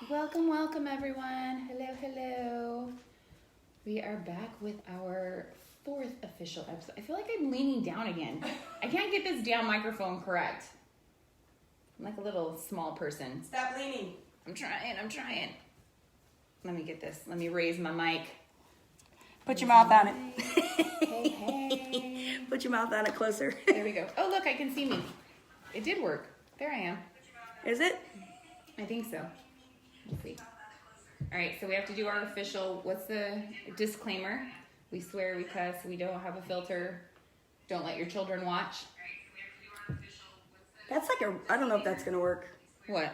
Welcome, welcome everyone. Hello, hello. We are back with our fourth official episode. I feel like I'm leaning down again. I can't get this damn microphone correct. I'm like a little small person. Stop leaning. I'm trying. Let me get this. Let me raise my mic. Put your mouth on it. Hey, hey. Put your mouth on it closer. There we go. Oh, look, I can see me. It did work. There I am. Is it? I think so. Let's see. All right, so we have to do our official, what's the disclaimer? We swear, we cuss, we don't have a filter. Don't let your children watch. That's like a, I don't know if that's going to work. What?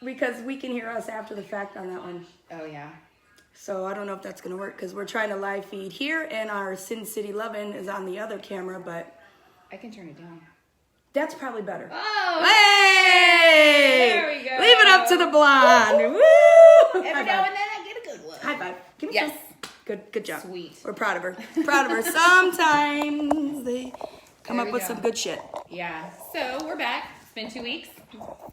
Because we can hear us after the fact on that one. Oh, yeah. So I don't know if that's going to work because we're trying to live feed here and our Sin City Lovin' is on the other camera, but I can turn it down. that's probably better. Oh! Hey! There we go. Leave it up to the blonde. Woo! Every High now five. and then I get a good one. High five. Give me Yes. some. Good job. Sweet. We're proud of her. Proud of her. Sometimes they come There up we with go. some good shit. Yeah, so we're back. It's been 2 weeks.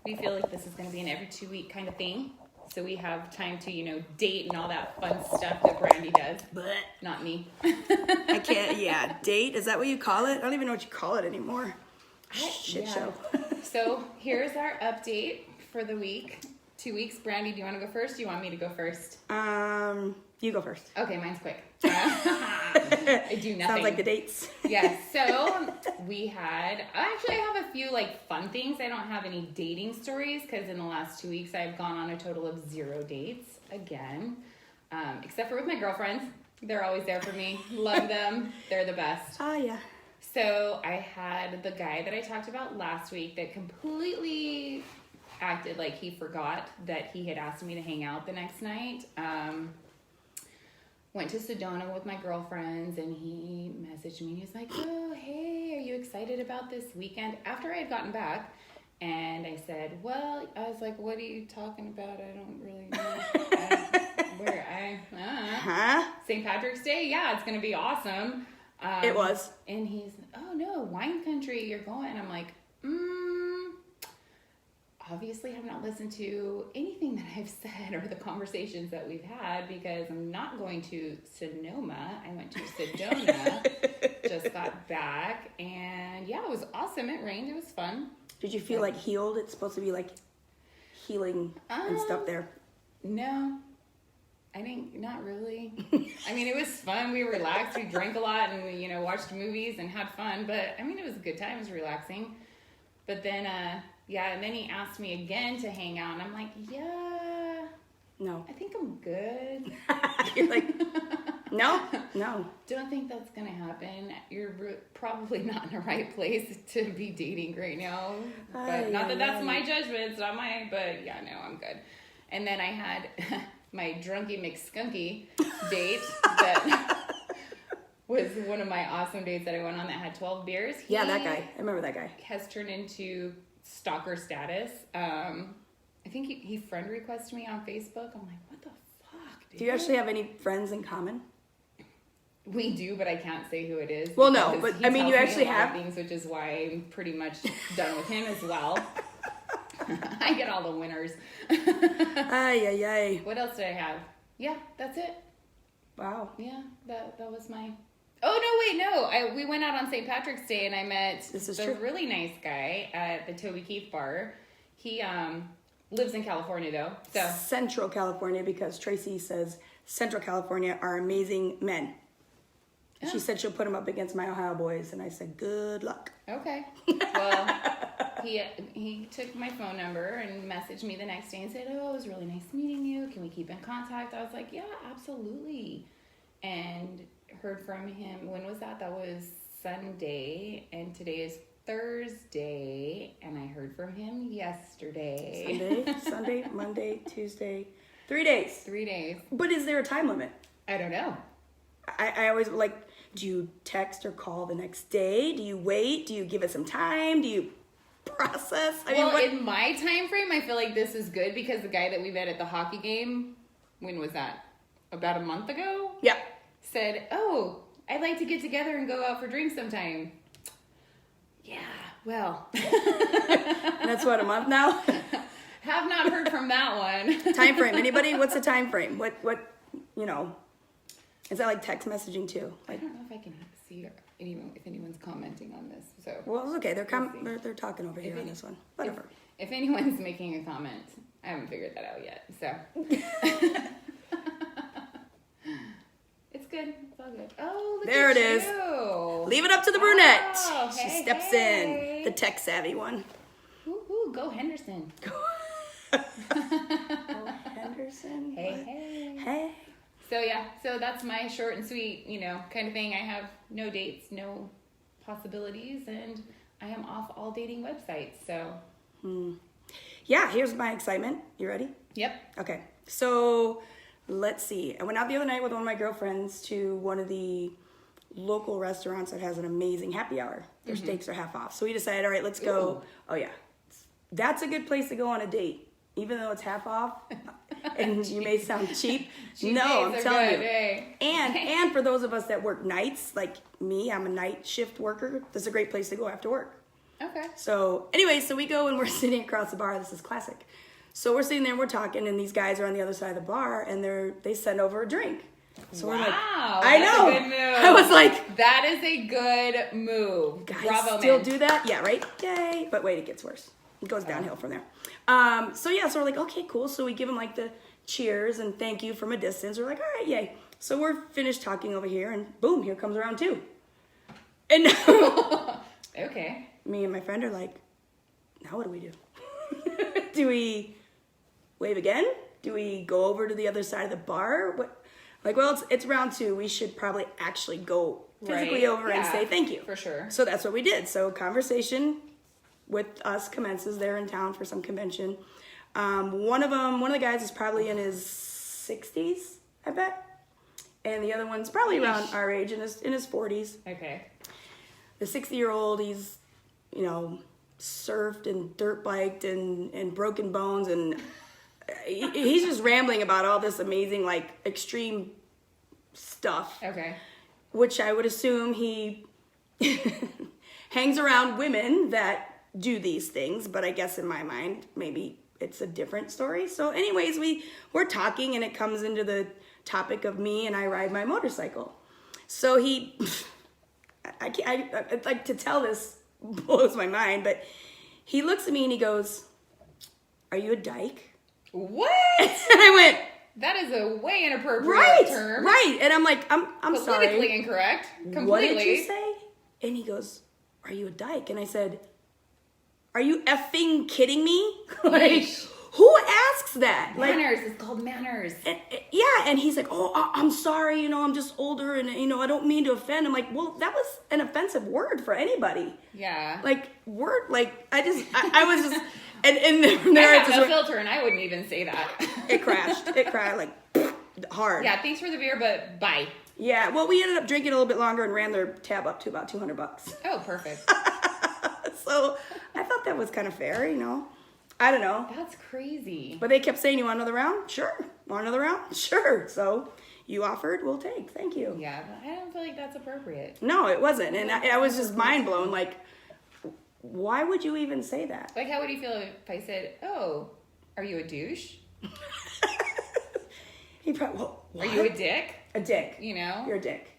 We feel like this is going to be an every 2 week kind of thing. So we have time to, date and all that fun stuff that Brandy does. But Not me. I can't, yeah, date? Is that what you call it? I don't even know what you call it anymore. Shit Yeah. show. So here's our update for the week. 2 weeks. Brandy, do you want to go first? Do you want me to go first? You go first. Okay, mine's quick. I do nothing. Sounds like the dates. Yes, so I have a few fun things. I don't have any dating stories because in the last 2 weeks I've gone on a total of 0 dates again, except for with my girlfriends. They're always there for me. Love them. They're the best. Oh, yeah. So I had the guy that I talked about last week that completely acted like he forgot that he had asked me to hang out the next night. Went to Sedona with my girlfriends and he messaged me and he was like, oh, hey, are you excited about this weekend? After I had gotten back and I said, well, I was like, what are you talking about? I don't really know. Huh? St. Patrick's Day? Yeah, it's going to be awesome. It was. And he's, oh no, wine country, you're going. I'm like, obviously have not listened to anything that I've said or the conversations that we've had because I'm not going to Sonoma. I went to Sedona, just got back, and yeah, it was awesome. It rained. It was fun. Did you feel like healed? It's supposed to be like healing and stuff there. No, I think not really. I mean, it was fun. We relaxed. We drank a lot and we, watched movies and had fun. But I mean, it was a good time. It was relaxing. But then, and then he asked me again to hang out, and I'm like, yeah, No. I think I'm good. You're like, no. Don't think that's gonna happen. You're probably not in the right place to be dating right now. But not that that's my judgment. It's not mine. But yeah, no, I'm good. And then I had my drunky McSkunky date that was one of my awesome dates that I went on that had 12 beers. Yeah, that guy. I remember that guy. Has turned into stalker status. I think he friend requested me on Facebook. I'm like, what the fuck, dude? Do you actually have any friends in common? We do, but I can't say who it is. Well, no, because but he I mean, tells you me actually a lot of have things, which is why I'm pretty much done with him as well. I get all the winners. Ay. What else did I have? Yeah, that's it. Wow. Yeah, that was my. Oh no! We went out on St. Patrick's Day and I met the really nice guy at the Toby Keith bar. He lives in California though, so Central California, because Tracy says Central California are amazing men. Oh. She said she'll put them up against my Ohio boys, and I said, good luck. Okay. Well, he took my phone number and messaged me the next day and said, oh, it was really nice meeting you. Can we keep in contact? I was like, yeah, absolutely. And heard from him. When was that? That was Sunday, and today is Thursday, and I heard from him yesterday. Sunday, Monday, Tuesday. 3 days. 3 days. But is there a time limit? I don't know. I always do you text or call the next day? Do you wait? Do you give it some time? Do you process? In my time frame, I feel like this is good because the guy that we met at the hockey game, when was that? About a month ago? Yeah. Said, oh, I'd like to get together and go out for drinks sometime. Yeah, well. That's what, a month now? Have not heard from that one. Time frame. Anybody? What's the time frame? What, you know, is that like text messaging too? I don't know if I can see if anyone's commenting on this. So well, it's okay. They're talking over here on this one. Whatever. If anyone's making a comment, I haven't figured that out yet. So it's good. It's all good. Oh, look there at it is. you. Leave it up to the brunette. Oh, She hey, steps hey. in. The tech savvy one. Woo-hoo, go Henderson. Henderson. Hey. Hey. So that's my short and sweet, kind of thing. I have no dates, no possibilities, and I am off all dating websites. So. Yeah, here's my excitement. You ready? Yep. Okay. So let's see. I went out the other night with one of my girlfriends to one of the local restaurants that has an amazing happy hour. Their steaks are half off. So we decided, all right, let's go. Ooh. Oh yeah. That's a good place to go on a date. Even though it's half off, and you may sound cheap. No, I'm telling you. Hey. And for those of us that work nights, like me, I'm a night shift worker. This is a great place to go after work. Okay. So anyway, so we go and we're sitting across the bar. This is classic. So we're sitting there and we're talking, and these guys are on the other side of the bar, and they send over a drink. So we're like, I know. That's a good move. I was like, that is a good move. guys Bravo, still man. do that? Yeah, right? Yay. But wait, it gets worse. It goes downhill from there. So we're like, okay, cool. So we give them like the cheers and thank you from a distance. We're like, all right, yay. So we're finished talking over here, and boom, here comes round two. And Okay. me and my friend are like, now what do we do? Do we wave again? Do we go over to the other side of the bar? What? Like, well, it's round two. We should probably actually go physically over and say thank you. For sure. So that's what we did. So conversation with us commences there in town for some convention. One of the guys is probably in his 60s, I bet. And the other one's probably around our age, in his 40s. Okay. The 60-year-old, he's, surfed and dirt biked and broken bones, and he's just rambling about all this amazing, like, extreme stuff. Okay. Which I would assume he hangs around women that do these things, but I guess in my mind, maybe it's a different story. So anyways, we're talking, and it comes into the topic of me and I ride my motorcycle. So I like to tell this blows my mind, but he looks at me and he goes, "Are you a dyke?" What? And I went, that is a way inappropriate term. Right. And I'm like, I'm sorry. Politically incorrect. Completely. What did you say? And he goes, "Are you a dyke?" And I said, "Are you effing kidding me?" Like, who asks that? Manners. It's called manners. And he's like, "Oh, I'm sorry, I'm just older, and I don't mean to offend." I'm like, well, that was an offensive word for anybody. Yeah. Like, word, like, I was just, and there I it's have just no filter, and I wouldn't even say that. It crashed, like, hard. Yeah, thanks for the beer, but bye. Yeah, well, we ended up drinking a little bit longer and ran their tab up to about $200. Oh, perfect. So I thought that was kind of fair, I don't know. That's crazy. But they kept saying, "You want another round?" "Sure." "Want another round?" "Sure." So you offered, we'll take. Thank you. Yeah, but I don't feel like that's appropriate. No, it wasn't. And I was just mind blown. Like, why would you even say that? Like, how would you feel if I said, "Oh, are you a douche?" He probably, well, what? Are you a dick? A dick. You're a dick.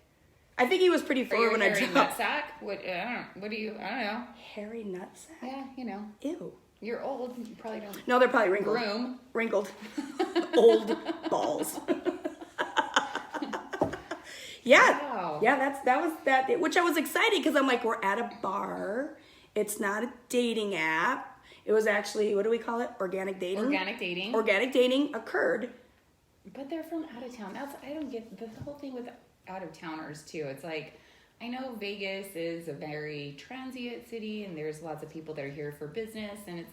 I think he was pretty forward when I hairy jumped. nutsack? What? I don't know. What do you? I don't know. Hairy nutsack? Yeah, Ew. You're old. You probably don't. No, they're probably wrinkled. Groom. Wrinkled. Old balls. Yeah. Wow. Yeah, that was that, which I was excited because I'm like, we're at a bar. It's not a dating app. It was actually, what do we call it? Organic dating? Organic dating. Organic dating occurred. But they're from out of town. I don't get the whole thing with out of towners too. It's like, I know Vegas is a very transient city and there's lots of people that are here for business, and it's,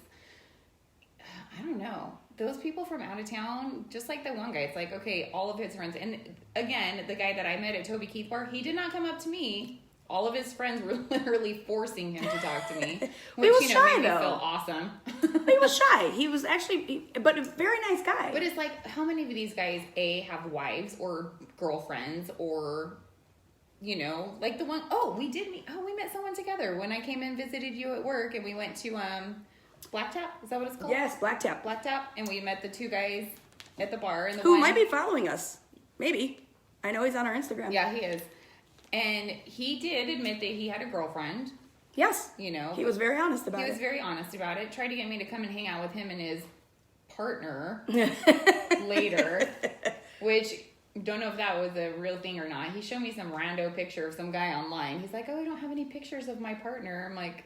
I don't know. Those people from out of town, just like the one guy, it's like, okay, all of his friends, and again, the guy that I met at Toby Keith Bar, he did not come up to me. All of his friends were literally forcing him to talk to me, which, was shy, made me though. feel awesome. He was shy. He was actually, but a very nice guy. But it's like, how many of these guys, A, have wives or girlfriends or, like the one, we met someone together when I came and visited you at work, and we went to, Black Tap? Is that what it's called? Yes, Black Tap. Black Tap. And we met the two guys at the bar. And Who might be following us. Maybe. I know he's on our Instagram. Yeah, he is. And he did admit that he had a girlfriend. Yes. You know. He was very honest about it. He was very honest about it. Tried to get me to come and hang out with him and his partner later. Which, don't know if that was a real thing or not. He showed me some rando picture of some guy online. He's like, oh, I don't have any pictures of my partner. I'm like,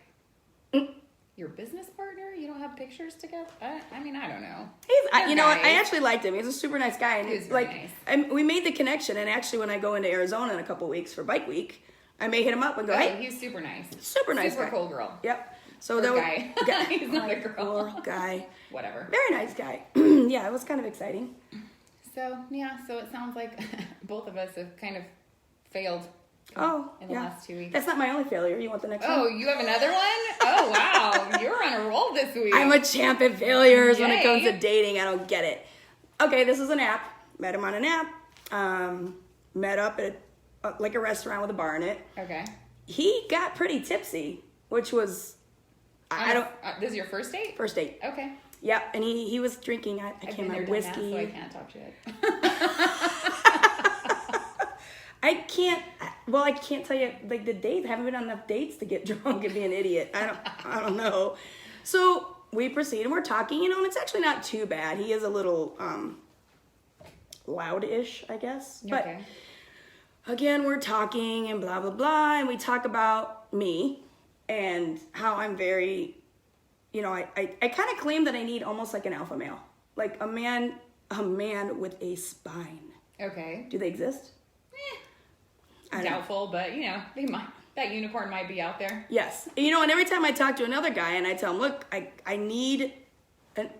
your business partner? You don't have pictures together? I mean, I don't know. You know what? I actually liked him. He's a super nice guy. And He's like, nice. We made the connection. And actually, when I go into Arizona in a couple weeks for Bike Week, I may hit him up and go, hey. He's super nice. Super nice Super guy. cool girl. Yep. So Or that guy. He's not a girl. Poor guy. Whatever. Very nice guy. Yeah, it was kind of exciting. So, yeah. So it sounds like both of us have kind of failed in the last 2 weeks. That's not my only failure. You want the next one? Oh, you have another one? Oh, wow. You're on a roll this week. I'm a champ at failures when it comes Yay. to dating. I don't get it. Okay, this is an app. Met him on an app. Met up at like a restaurant with a bar in it. Okay. He got pretty tipsy, which was I don't. This is your first date? First date. Okay. Yeah, and he was drinking. I I've can't been there, remember done whiskey. that, so I can't talk shit. I can't. Well, I can't tell you like the dates. I haven't been on enough dates to get drunk and be an idiot. I don't know. So we proceed and we're talking, you know, and it's actually not too bad. He is a little loud-ish, I guess. Okay. But again, we're talking and blah blah blah, and we talk about me and how I'm very, you know, I kind of claim that I need almost like an alpha male, like a man with a spine. Okay. Do they exist? I don't know. Doubtful, but, you know, they might. That unicorn might be out there. Yes. You know, and every time I talk to another guy and I tell him, look, I need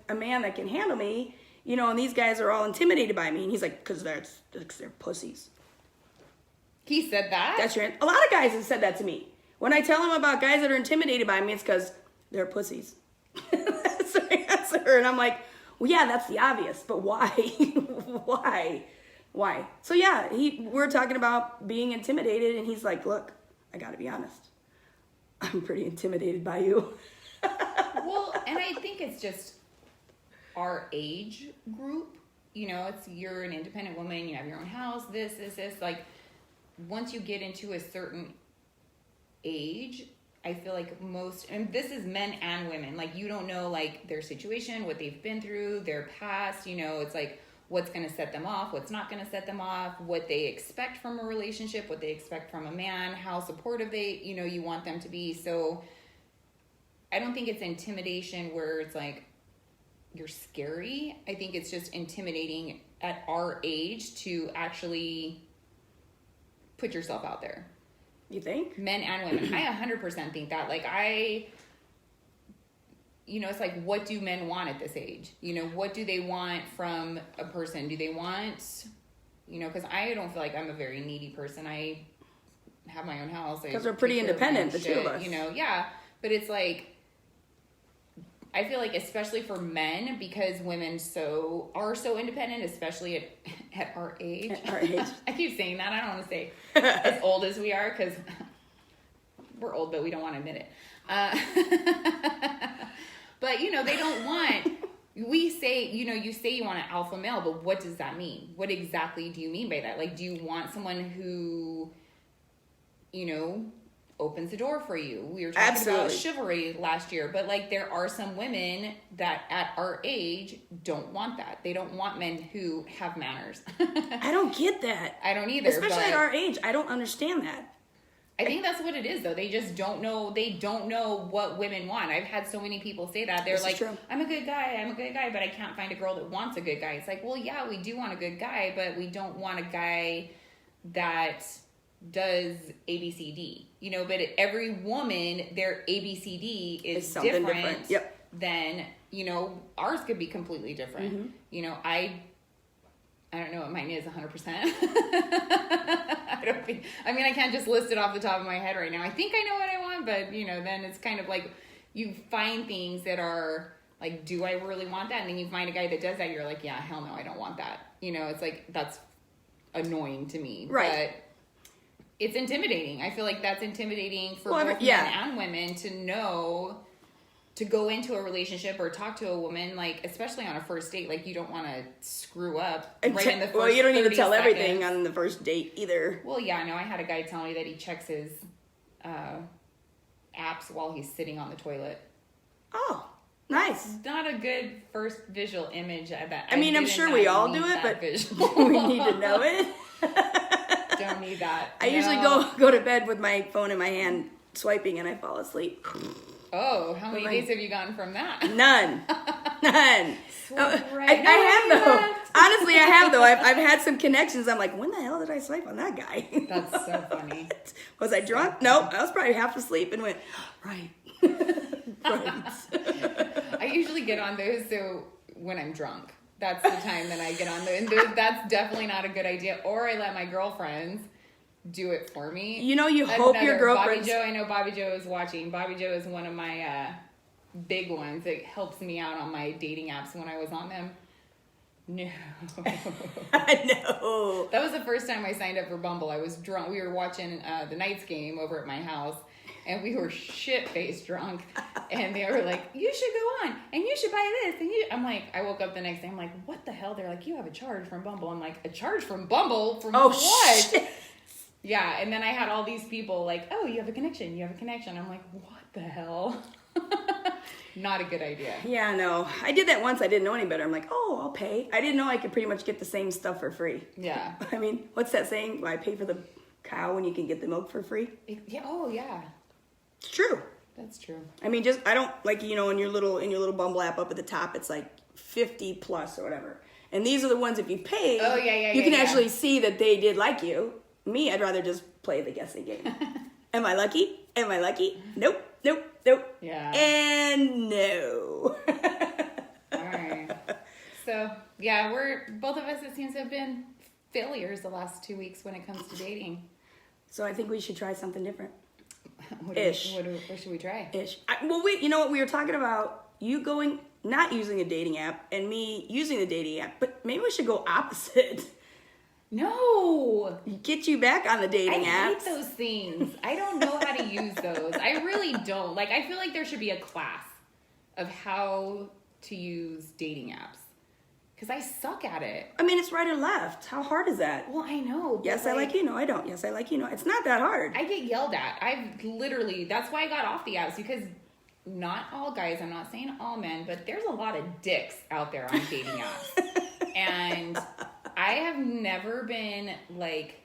a man that can handle me, you know, and these guys are all intimidated by me. And he's like, because they're pussies. He said that? A lot of guys have said that to me. When I tell them about guys that are intimidated by me, it's because they're pussies. That's the answer. And I'm like, well, yeah, that's the obvious, but why? Why? So yeah, we're talking about being intimidated, and he's like, look, I gotta be honest. I'm pretty intimidated by you. Well, and I think it's just our age group. You know, you're an independent woman, you have your own house, this. Like, once you get into a certain age, I feel like and this is men and women, like, you don't know, like, their situation, what they've been through, their past, you know, it's like, what's going to set them off, what's not going to set them off, what they expect from a relationship, what they expect from a man, how supportive you want them to be. So I don't think it's intimidation where it's like, you're scary. I think it's just intimidating at our age to actually put yourself out there. You think? Men and women. I 100% think that. Like, it's like, what do men want at this age? You know, what do they want from a person? Do they want, because I don't feel like I'm a very needy person. I have my own house. Because we're pretty independent, the two of us. Yeah. But it's like, I feel like especially for men, because women are so independent, especially at our age. At our age. I keep saying that. I don't want to say as old as we are, because we're old, but we don't want to admit it. But, they don't want, we say, you say you want an alpha male, but what does that mean? What exactly do you mean by that? Like, do you want someone who, opens the door for you? We were talking about chivalry last year, but, like, there are some women that at our age don't want that. They don't want men who have manners. I don't get that. I don't either. Especially at our age. I don't understand that. I think that's what it is, though. They just don't know. They don't know what women want. I've had so many people say that. They're like, I'm a good guy, but I can't find a girl that wants a good guy. It's like, well, yeah, we do want a good guy, but we don't want a guy that does ABCD. But every woman, their ABCD is different. Yep. Than, ours could be completely different. Mm-hmm. I don't know what mine is 100%. I can't just list it off the top of my head right now. I think I know what I want, but, then it's kind of like you find things that are like, do I really want that? And then you find a guy that does that. You're like, yeah, hell no, I don't want that. It's like, that's annoying to me. Right. But it's intimidating. I feel like that's intimidating for both men and women to know to go into a relationship or talk to a woman, like, especially on a first date, like, you don't want to screw up right in the first Well, you don't need to tell 30 everything seconds. on the first date either. Well, yeah, no, I had a guy tell me that he checks his apps while he's sitting on the toilet. Oh, nice. Not a good first visual image of that. I mean, I'm sure we all do it, but we need to know it. Don't need that. I usually go to bed with my phone in my hand, swiping, and I fall asleep. Oh, how many days have you gotten from that? None. Right. I have, though. Honestly, I have, though. I've had some connections. I'm like, when the hell did I swipe on that guy? That's so funny. Was I drunk? No, I was probably half asleep and went, right. Right. I usually get on those so when I'm drunk. That's the time that I get on those. And that's definitely not a good idea. Or I let my girlfriends do it for me. You know, you hope your girlfriend's... Bobby Joe, I know Bobby Joe is watching. Bobby Joe is one of my big ones. It helps me out on my dating apps when I was on them. No. No. That was the first time I signed up for Bumble. I was drunk. We were watching the Knights game over at my house, and we were shit-faced drunk. And they were like, you should go on, and you should buy this. And I'm like, I woke up the next day. I'm like, what the hell? They're like, you have a charge from Bumble. I'm like, a charge from Bumble? From what? Shit. Yeah, and then I had all these people like, oh, you have a connection. You have a connection. I'm like, what the hell? Not a good idea. Yeah, no. I did that once. I didn't know any better. I'm like, oh, I'll pay. I didn't know I could pretty much get the same stuff for free. Yeah. I mean, what's that saying? Why pay for the cow when you can get the milk for free? Yeah. Oh, yeah. It's true. That's true. I mean, I don't, like, in your little Bumble app up at the top, it's like 50 plus or whatever. And these are the ones, if you pay, you can actually see that they did like you. Me, I'd rather just play the guessing game. Am I lucky? Am I lucky? Nope. Yeah. And no. All right. So, yeah, both of us, it seems to have been failures the last 2 weeks when it comes to dating. So I think we should try something different. What should we try? You know what? We were talking about you not using a dating app and me using the dating app, but maybe we should go opposite. No. Get you back on the dating apps. I hate those things. I don't know how to use those. I really don't. Like, I feel like there should be a class of how to use dating apps. Because I suck at it. I mean, it's right or left. How hard is that? Well, I know. Yes, I like you. No, I don't. Yes, I like you. No, it's not that hard. I get yelled at. That's why I got off the apps, because not all guys, I'm not saying all men, but there's a lot of dicks out there on dating apps. And I have never been, like,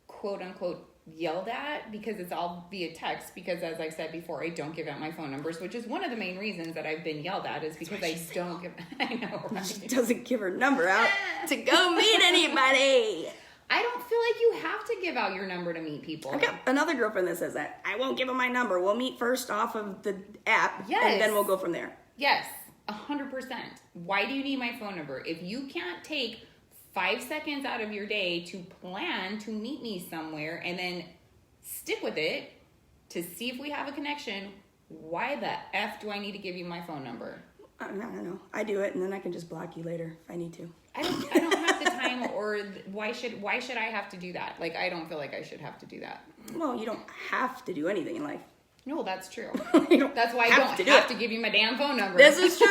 quote unquote, yelled at, because it's all via text, because as I said before, I don't give out my phone numbers, which is one of the main reasons that I've been yelled at, is because I don't give, I know, right? She doesn't give her number out to go meet anybody. I don't feel like you have to give out your number to meet people. I've got another girlfriend that says that. I won't give her my number. We'll meet first off of the app, and then we'll go from there. Yes, 100%. Why do you need my phone number? If you can't take 5 seconds out of your day to plan to meet me somewhere and then stick with it to see if we have a connection, why the F do I need to give you my phone number? I don't know. I do it, and then I can just block you later if I need to. I don't have the time, or why should I have to do that? Like, I don't feel like I should have to do that. Well, you don't have to do anything in life. No, that's true. That's why I don't have to give you my damn phone number. This is true.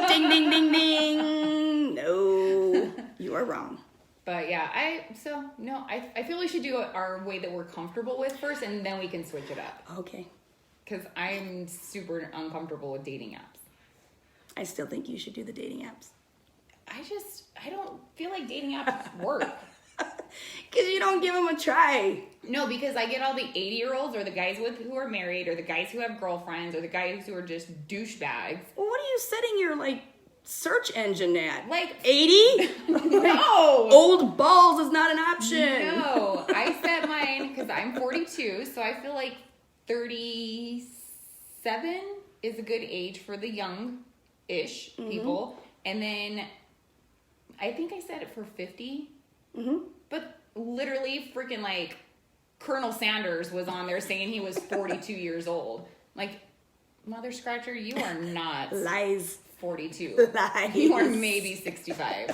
Ding, ding, ding, ding. No, you are wrong. But yeah, I feel we should do it our way that we're comfortable with first, and then we can switch it up. Okay. Because I'm super uncomfortable with dating apps. I still think you should do the dating apps. I don't feel like dating apps work. Because you don't give them a try. No, because I get all the 80-year-olds, or the guys who are married, or the guys who have girlfriends, or the guys who are just douchebags. Well, what are you setting your, search engine at? 80? No! Old balls is not an option. No, I set mine, because I'm 42, so I feel like 37 is a good age for the young-ish people. And then I think I set it for 50. Mm-hmm. But literally freaking Colonel Sanders was on there saying he was 42 years old. Mother Scratcher, you are not lies 42. Lies. You are maybe 65.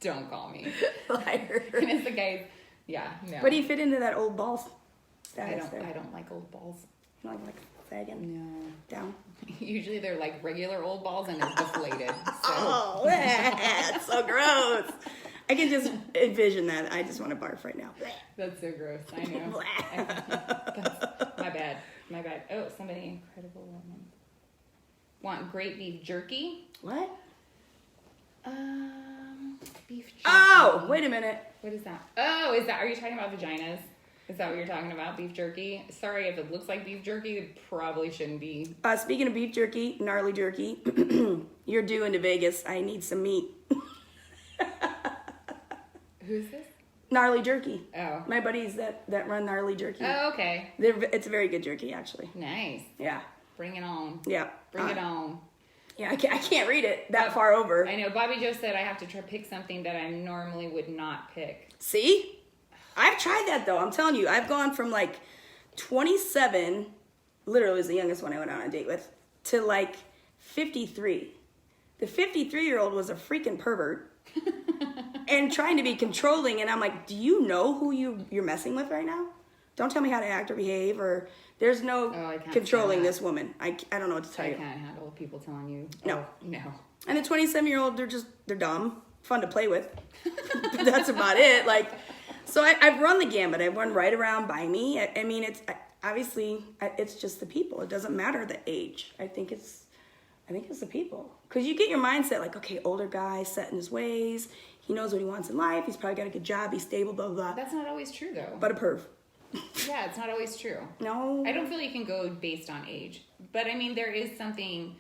Don't call me. Liar. And it's the guy, yeah, no. But he fit into that old balls status I don't like old balls. Like sagging? No. Down? Usually they're like regular old balls and they're deflated. So. Oh, that's so gross. I can just envision that. I just want to barf right now. That's so gross. I know. My bad. Oh, somebody incredible woman. Want great beef jerky? What? Beef jerky. Oh, wait a minute. What is that? Oh, are you talking about vaginas? Is that what you're talking about? Beef jerky? Sorry if it looks like beef jerky, it probably shouldn't be. Speaking of beef jerky, gnarly jerky, you're due into Vegas. I need some meat. Who's this? Gnarly jerky. Oh. My buddies that run gnarly jerky. Oh, okay. It's a very good jerky, actually. Nice. Yeah. Bring it on. Yeah. Bring it on. Yeah, I can't read it that far over. I know. Bobby Joe said I have to pick something that I normally would not pick. See? I've tried that, though. I'm telling you. I've gone from, like, 27, literally was the youngest one I went on a date with, to, like, 53. The 53-year-old was a freaking pervert and trying to be controlling. And I'm like, do you know who you're messing with right now? Don't tell me how to act or behave, or there's no controlling this woman. I don't know what to tell you. I can't handle people telling you. No. No. And the 27-year-old, they're dumb, fun to play with. That's about it. Like, so I've run the gambit. I've run right around by me. I mean, it's just the people. It doesn't matter the age. I think it's the people. Because you get your mindset like, okay, older guy, set in his ways. He knows what he wants in life. He's probably got a good job. He's stable, blah, blah, blah. That's not always true, though. But a perv. Yeah, it's not always true. No. I don't feel you can go based on age. But, I mean, there is something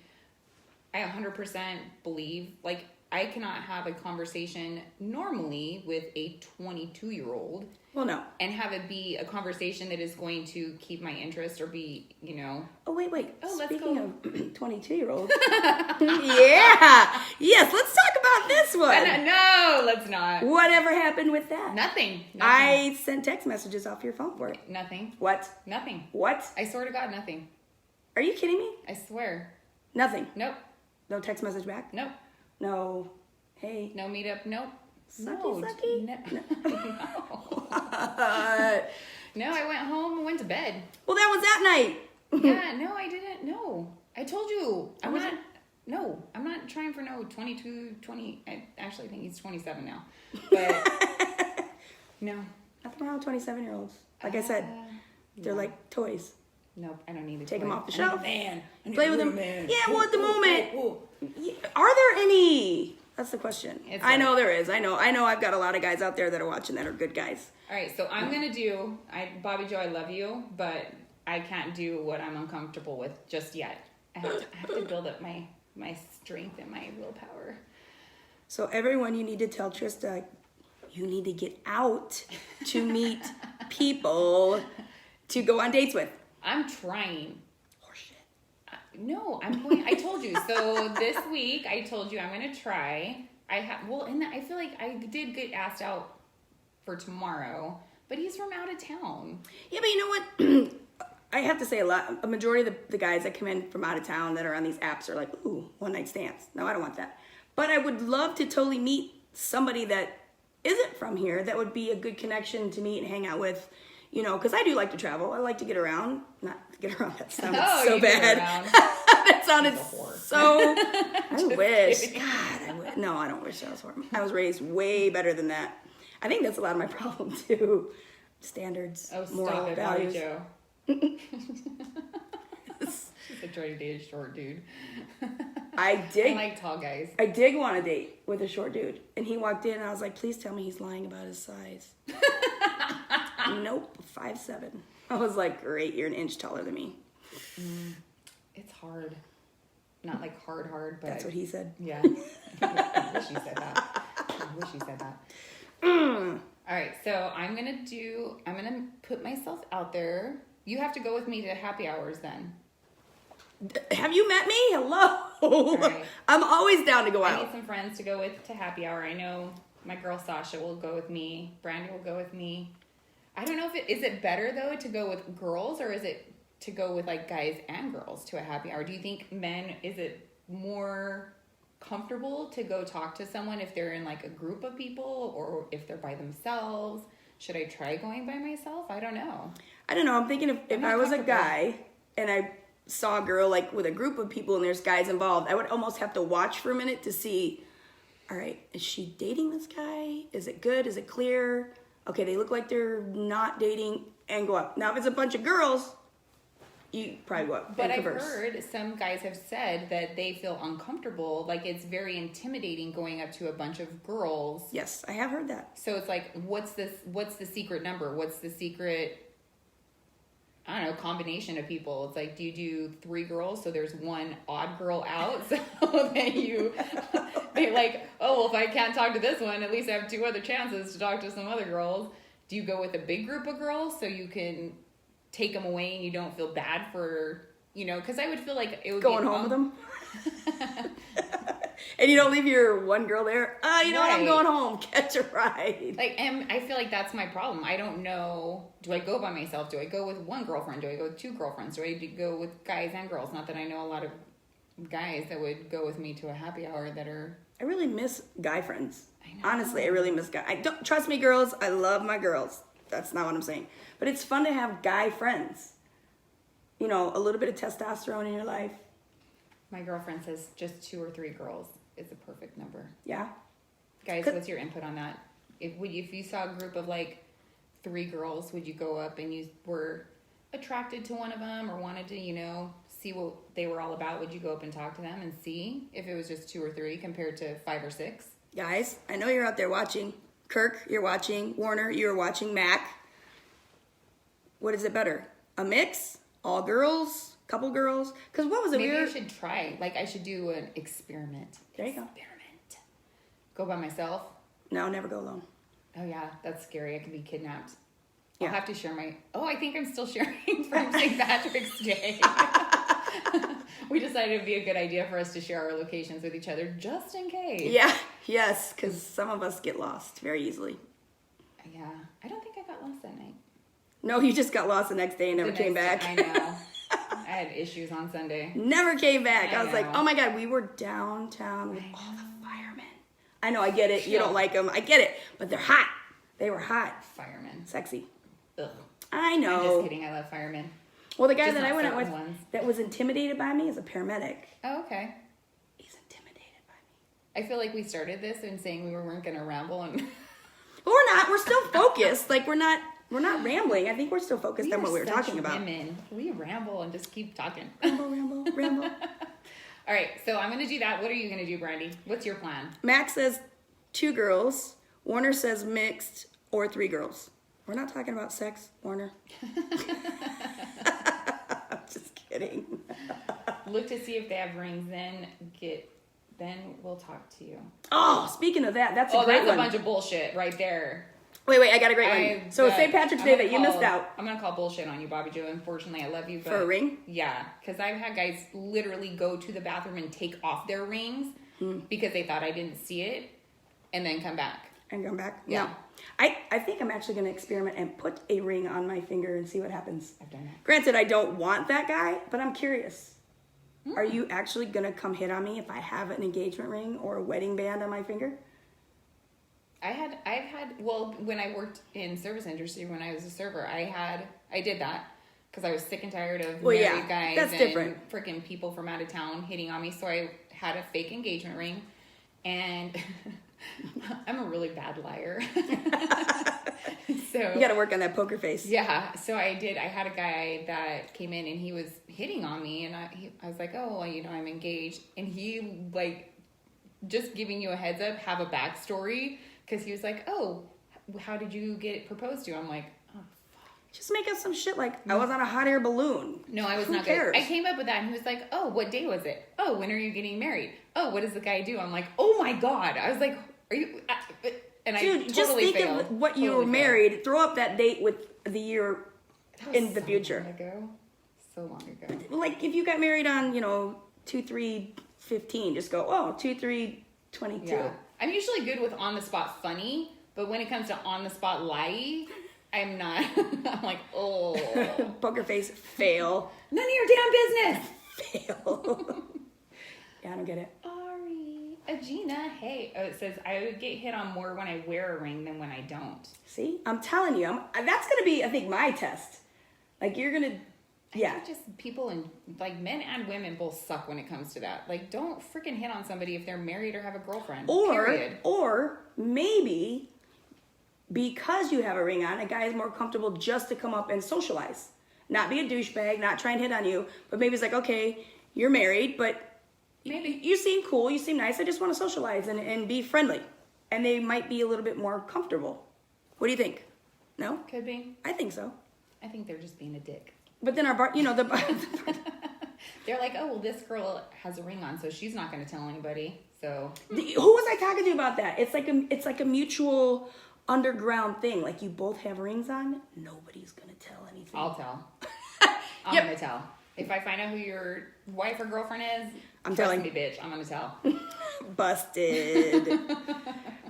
I 100% believe. Like, I cannot have a conversation normally with a 22-year-old. Well, no. And have it be a conversation that is going to keep my interest or be, you know. Oh, wait. Oh, Speaking of 22-year-olds. Yeah. Yes, let's talk about this one. No, let's not. Whatever happened with that? Nothing. I sent text messages off your phone for it. Nothing. What? Nothing. What? I swear to God, nothing. Are you kidding me? I swear. Nothing. Nope. No text message back? Nope. No. Hey. No meetup? Nope. Sucky. No. No, I went home and went to bed. Well, that was that night. Yeah, no, I didn't. No. I told you. I'm not trying for no 22, 20. I actually think he's 27 now. But no. Nothing wrong with 27-year-olds. Like I said, they're like toys. Nope, I don't need to take them off the shelf. Man. Play with them. Man. Yeah, well, at the moment. Are there any? That's the question. I know there is. I know I've got a lot of guys out there that are watching that are good guys. All right, so I'm going to do, Bobby Joe, I love you, but I can't do what I'm uncomfortable with just yet. I have to build up my strength and my willpower. So everyone, you need to tell Trista, you need to get out to meet people to go on dates with. I'm trying. Horseshit. No, I'm going. I told you. So this week, I told you I'm going to try. I feel like I did get asked out for tomorrow, but he's from out of town. Yeah, but you know what? I have to say a majority of the guys that come in from out of town that are on these apps are like, ooh, one night stands. No, I don't want that. But I would love to totally meet somebody that isn't from here that would be a good connection to meet and hang out with. You know, because I do like to travel. I like to get around. Not get around. That sounded so bad. That sounded so. I wish. Kidding. God, no, I don't wish I was horrible. I was raised way better than that. I think that's a lot of my problem too. Standards, moral values. Joe. She's like trying to date a short dude. I like tall guys. I did want a date with a short dude, and he walked in, and I was like, "Please tell me he's lying about his size." Nope, 5'7". I was like, "Great, you're an inch taller than me." It's hard. Not like hard, but... That's what he said. Yeah. I wish he said that. All right, so I'm going to put myself out there. You have to go with me to happy hours then. Have you met me? Hello. Right. I'm always down to go out. I need some friends to go with to happy hour. I know my girl Sasha will go with me. Brandy will go with me. I don't know if is it better though to go with girls or is it to go with like guys and girls to a happy hour? Do you think is it more comfortable to go talk to someone if they're in like a group of people or if they're by themselves? Should I try going by myself? I don't know. I'm thinking if I was a guy and I saw a girl like with a group of people and there's guys involved, I would almost have to watch for a minute to see, all right, is she dating this guy? Is it good? Is it clear? Okay, they look like they're not dating, and go up. Now, if it's a bunch of girls, you probably go up. But I've heard some guys have said that they feel uncomfortable. Like, it's very intimidating going up to a bunch of girls. Yes, I have heard that. So it's like, what's the secret number? What's the secret, I don't know, combination of people? It's like, do you do 3 girls so there's one odd girl out? So that they like, oh, well, if I can't talk to this one, at least I have 2 other chances to talk to some other girls. Do you go with a big group of girls so you can take them away and you don't feel bad for, because I would feel like it would going home with them? And you don't leave your one girl there. You know what? I'm going home. Catch a ride. Like, and I feel like that's my problem. I don't know. Do I go by myself? Do I go with one girlfriend? Do I go with 2 girlfriends? Do I go with guys and girls? Not that I know a lot of guys that would go with me to a happy hour that are. I really miss guy friends. I know. Honestly, I really miss guy. I don't trust me, girls. I love my girls. That's not what I'm saying. But it's fun to have guy friends. A little bit of testosterone in your life. My girlfriend says just 2 or 3 girls is a perfect number. Yeah. Guys, what's your input on that? If you saw a group of like 3 girls, would you go up and you were attracted to one of them or wanted to, see what they were all about? Would you go up and talk to them and see if it was just 2 or 3 compared to 5 or 6? Guys, I know you're out there watching. Kirk, you're watching. Warner, you're watching. Mac. What is it better? A mix? All girls? Couple girls? Because what was it? Maybe I should try. Like, I should do an experiment. There you go. Go by myself? No, never go alone. Oh, yeah. That's scary. I could be kidnapped. Yeah. I'll have to share my... Oh, I think I'm still sharing from St. Patrick's Day. We decided it would be a good idea for us to share our locations with each other just in case. Yeah. Yes, because some of us get lost very easily. Yeah. I don't think I got lost that night. No, you just got lost the next day and never came back. I know. I had issues on Sunday. Never came back. I was know. like, oh my God, we were downtown with all the firemen. I know, I get it. You don't like them. I get it. But they're hot. They were hot. Firemen. Sexy. Ugh. I know. I'm just kidding. I love firemen. Well, the guy Just that I not went out with certain ones. that was intimidated by me is a paramedic. Oh, okay. He's intimidated by me. I feel like we started this and saying we weren't going to ramble. And But we're not. We're still focused. Like, we're not rambling. I think we're still focused on what we were talking about. Women. We ramble and just keep talking. Ramble. All right, so I'm going to do that. What are you going to do, Brandy? What's your plan? Max says 2 girls. Warner says mixed or 3 girls. We're not talking about sex, Warner. I'm just kidding. Look to see if they have rings, then we'll talk to you. Oh, speaking of that, that's a great one. That's a bunch of bullshit right there. Wait, I got a great one. So St. Patrick's Day that you missed out. I'm going to call bullshit on you, Bobby Joe. Unfortunately, I love you. But for a ring? Yeah, because I've had guys literally go to the bathroom and take off their rings because they thought I didn't see it and then come back. Yeah. No. I think I'm actually going to experiment and put a ring on my finger and see what happens. I've done it. Granted, I don't want that guy, but I'm curious. Are you actually going to come hit on me if I have an engagement ring or a wedding band on my finger? When I worked in service industry, when I was a server, I did that because I was sick and tired of married guys and freaking people from out of town hitting on me. So I had a fake engagement ring, and I'm a really bad liar. So you got to work on that poker face. Yeah. So I did. I had a guy that came in and he was hitting on me, and I was like, oh, well, I'm engaged, and he just giving you a heads up, have a backstory. Because he was like, oh, how did you get proposed to? I'm like, oh, fuck. Just make up some shit like, I was on a hot air balloon. No, I was not cares? good. I came up with that, and he was like, oh, what day was it? Oh, when are you getting married? Oh, what does the guy do? I'm like, oh my God. I was like, are you... And Dude, I totally just think failed. of what you were married. Throw up that date with the year in the future. So long ago. Like, if you got married on, 2/3/15, just go, oh, 2/3/22. Yeah. I'm usually good with on-the-spot funny, but when it comes to on-the-spot lie, I'm not. I'm like, oh. Poker face, fail. None of your damn business. Fail. Yeah, I don't get it. Ari. Agina, hey. Oh, it says, I would get hit on more when I wear a ring than when I don't. See? I'm telling you. That's going to be, I think, my test. Like, you're going to I think just people and like men and women both suck when it comes to that. Like, don't freaking hit on somebody if they're married or have a girlfriend. Or maybe because you have a ring on, a guy is more comfortable just to come up and socialize. Not be a douchebag, not try and hit on you, but maybe it's like, okay, you're married, but maybe you seem cool, you seem nice, I just want to socialize and be friendly. And they might be a little bit more comfortable. What do you think? No? Could be. I think so. I think they're just being a dick. But then they're like, oh, well, this girl has a ring on, so she's not going to tell anybody. So who was I talking to about that? It's like a mutual underground thing. Like, you both have rings on, nobody's going to tell anything. I'll tell. I'm going to tell. If I find out who your wife or girlfriend is, I'm telling me, bitch. I'm going to tell. Busted.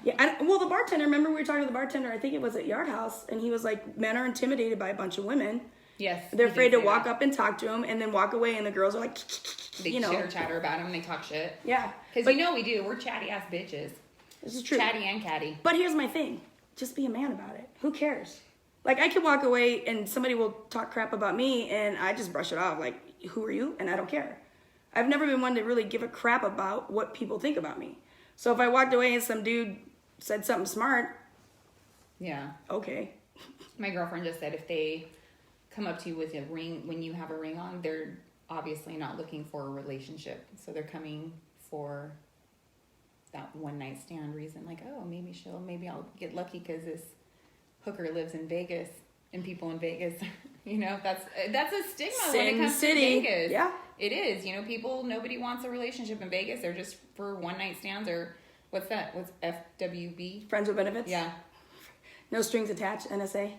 Yeah, well, the bartender, remember we were talking to the bartender, I think it was at Yard House, and he was like, men are intimidated by a bunch of women. Yes. They're afraid to walk up and talk to them and then walk away, and the girls are like, they chitter chatter about them, they talk shit. Yeah. Because we do. We're chatty ass bitches. This is true. Chatty and catty. But here's my thing. Just be a man about it. Who cares? Like, I could walk away and somebody will talk crap about me and I just brush it off. Like, who are you? And I don't care. I've never been one to really give a crap about what people think about me. So if I walked away and some dude said something smart. Yeah. Okay. My girlfriend just said if they come up to you with a ring, when you have a ring on, they're obviously not looking for a relationship. So they're coming for that one night stand reason. Like, oh, maybe I'll get lucky because this hooker lives in Vegas and people in Vegas, that's a stigma when it comes to Vegas. Yeah. It is. Nobody wants a relationship in Vegas. They're just for one night stands or what's that? What's FWB? Friends with benefits? Yeah. No strings attached, NSA.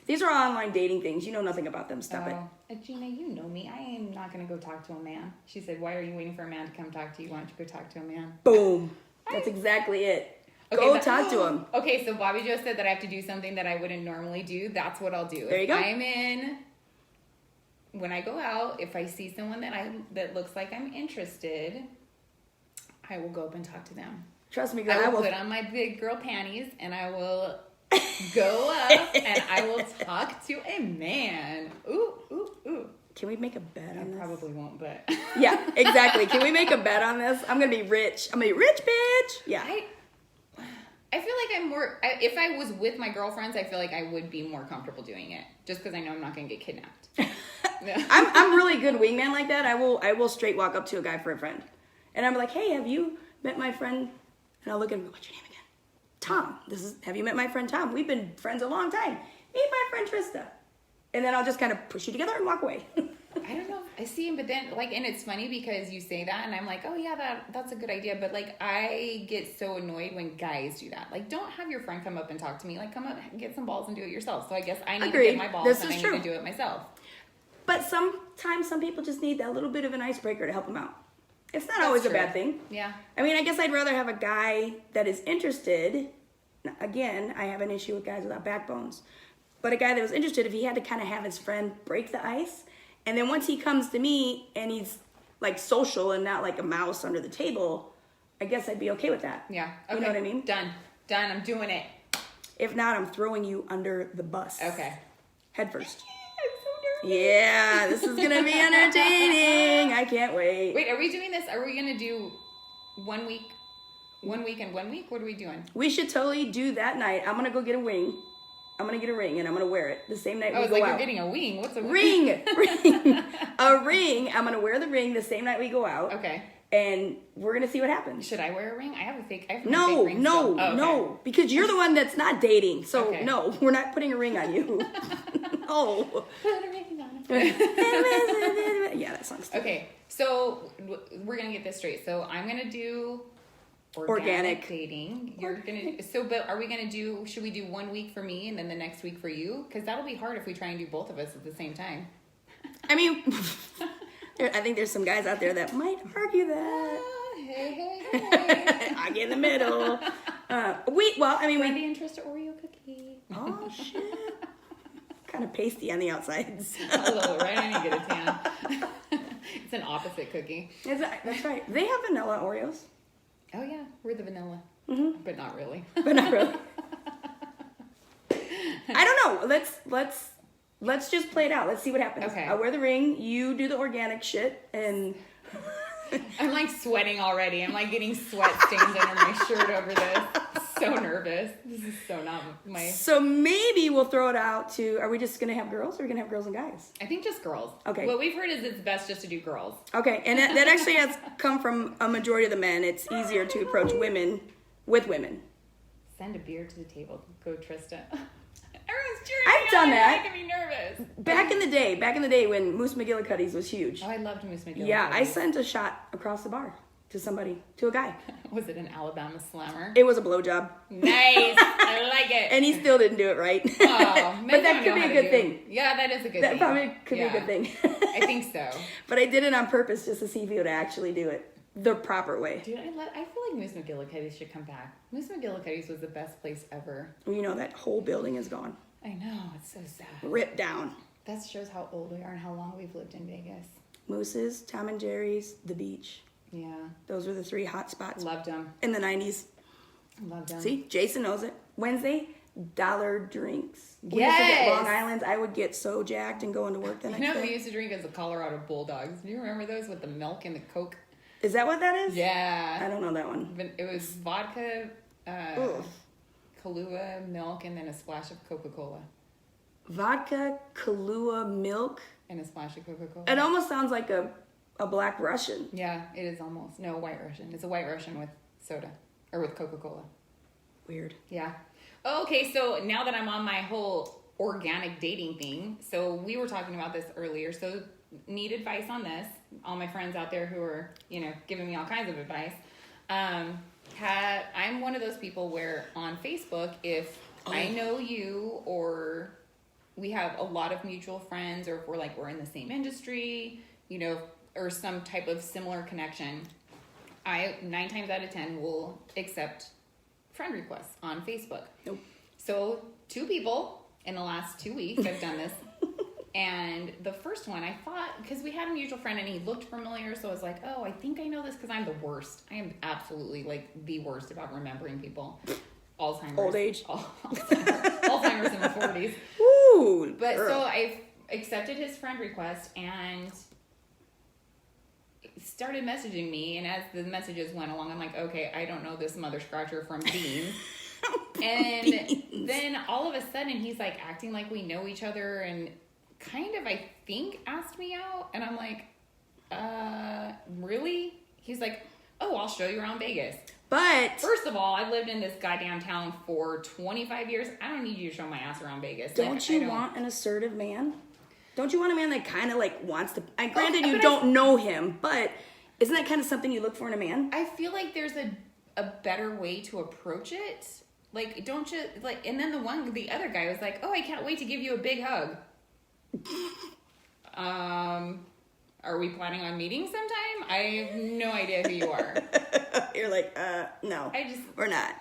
These are online dating things. You know nothing about them. Stop it. Gina, you know me. I am not going to go talk to a man. She said, why are you waiting for a man to come talk to you? Why don't you go talk to a man? Boom. That's exactly it. Go talk to him. Okay, so Bobby Joe said that I have to do something that I wouldn't normally do. That's what I'll do. There you go. When I go out, if I see someone that looks like I'm interested, I will go up and talk to them. Trust me, girl. I will put on my big girl panties and I will go up and I will talk to a man. Ooh, ooh, ooh. Can we make a bet on this? I probably won't, but... Yeah, exactly. Can we make a bet on this? I'm going to be rich. I'm going to be rich, bitch. Yeah. I feel like I'm more... if I was with my girlfriends, I feel like I would be more comfortable doing it. Just because I know I'm not going to get kidnapped. I'm really good wingman like that. I will straight walk up to a guy for a friend. And I'm like, hey, have you met my friend? And I'll look at him and go, what's your name again? Tom. Have you met my friend Tom? We've been friends a long time. Meet my friend Trista. And then I'll just kind of push you together and walk away. I don't know. I see him, but then, and it's funny because you say that, and I'm like, oh, yeah, that's a good idea. But, I get so annoyed when guys do that. Don't have your friend come up and talk to me. Come up, get some balls and do it yourself. So I guess I need to get my balls and I need to do it myself. But sometimes some people just need that little bit of an icebreaker to help them out. It's not always a bad thing. Yeah. I mean, I guess I'd rather have a guy that is interested. Again, I have an issue with guys without backbones. But a guy that was interested, if he had to kind of have his friend break the ice, and then once he comes to me and he's social and not like a mouse under the table, I guess I'd be okay with that. Yeah. Okay. You know what I mean? Done. I'm doing it. If not, I'm throwing you under the bus. Okay. Head first. I'm so nervous. Yeah, this is gonna be entertaining. I can't wait. Wait, are we doing this? Are we gonna do 1 week? 1 week and 1 week? What are we doing? We should totally do that night. I'm gonna go get a wing. I'm going to get a ring and I'm going to wear it the same night we go out. You're getting a wing. What's a ring? Ring. A ring. I'm going to wear the ring the same night we go out. Okay. And we're going to see what happens. Should I wear a ring? I have a fake ring. No. Because you're the one that's not dating. So, no, we're not putting a ring on you. No. Put a ring on it. Yeah, that sounds stupid. Okay. So, we're going to get this straight. So, I'm going to do... Organic dating. But are we gonna do? Should we do 1 week for me and then the next week for you? Because that'll be hard if we try and do both of us at the same time. I mean, I think there's some guys out there that might argue that. Hey. I get in the middle. We the interest of Oreo cookie. Oh shit! Kind of pasty on the outsides. A little, right? I need to get a tan. It's an opposite cookie. That's right. They have vanilla Oreos. Oh yeah, we're the vanilla, but not really. I don't know. Let's let's just play it out. Let's see what happens. Okay. I'll wear the ring. You do the organic shit, and I'm like sweating already. I'm like getting sweat stains under my shirt over this. So nervous. This is so not my... So maybe we'll throw it out to, are we just going to have girls, or are we going to have girls and guys? I think just girls. Okay. What we've heard is it's best just to do girls. Okay, and that actually has come from a majority of the men. It's easier to approach women with women. Send a beer to the table. Go, Trista. Everyone's cheering. I've done that. Making me nervous. Back in the day when Moose McGillicuddy's was huge. Oh, I loved Moose McGillicuddy. Yeah, I sent a shot across the bar to somebody, to a guy. Was it an Alabama slammer? It was a blowjob. Nice. I like it. And he still didn't do it right. Oh, But that could be a good thing. Yeah, that is a good thing. That probably could be a good thing. I think so. But I did it on purpose just to see if he would actually do it the proper way. Dude, I feel like Moose McGillicuddy's should come back. Moose McGillicuddy's was the best place ever. You know, that whole building is gone. I know, it's so sad. Ripped down. That shows how old we are and how long we've lived in Vegas. Moose's, Tom and Jerry's, the beach. Yeah. Those were the 3 hot spots. Loved them. In the 90s. Loved them. See, Jason knows it. Wednesday, dollar drinks. We Yes. used to get Long Island's. I would get so jacked and go into work the next You know what we day. used to drink as the Colorado Bulldogs? Do you remember those with the milk and the Coke? Is that what that is? Yeah. I don't know that one. It was vodka, Ugh. Kahlua, milk, and then a splash of Coca-Cola. Vodka, Kahlua, milk. And a splash of Coca-Cola. It almost sounds like a Black Russian. Yeah, it is almost. No, White Russian. It's a White Russian with soda. Or with Coca-Cola. Weird. Yeah. Okay, so now that I'm on my whole organic dating thing, so we were talking about this earlier, so need advice on this. All my friends out there who are, giving me all kinds of advice. I'm one of those people where on Facebook, if I know you or we have a lot of mutual friends, or if we're in the same industry, or some type of similar connection, I 9 times out of 10 will accept friend requests on Facebook. Nope. So 2 people in the last 2 weeks I've done this. And the first one I thought, because we had a mutual friend and he looked familiar, so I was like, oh, I think I know this because I'm the worst. I am absolutely the worst about remembering people. Alzheimer's. Old age. Alzheimer's in the 40s. Ooh. But girl. so I accepted his friend request and started messaging me, and as the messages went along, I'm like, okay, I don't know this mother scratcher from Beans. And then all of a sudden he's acting like we know each other and kind of, I think, asked me out. And I'm like, really? He's like, oh, I'll show you around Vegas. But First of all, I've lived in this goddamn town for 25 years. I don't need you to show my ass around Vegas. don't you want an assertive man? Don't you want a man that kind of wants to? Granted, you but don't know him, but isn't that kind of something you look for in a man? I feel like there's a better way to approach it. Don't you and then the other guy was like, oh, I can't wait to give you a big hug. Are we planning on meeting sometime? I have no idea who you are. You're like, no, we're not.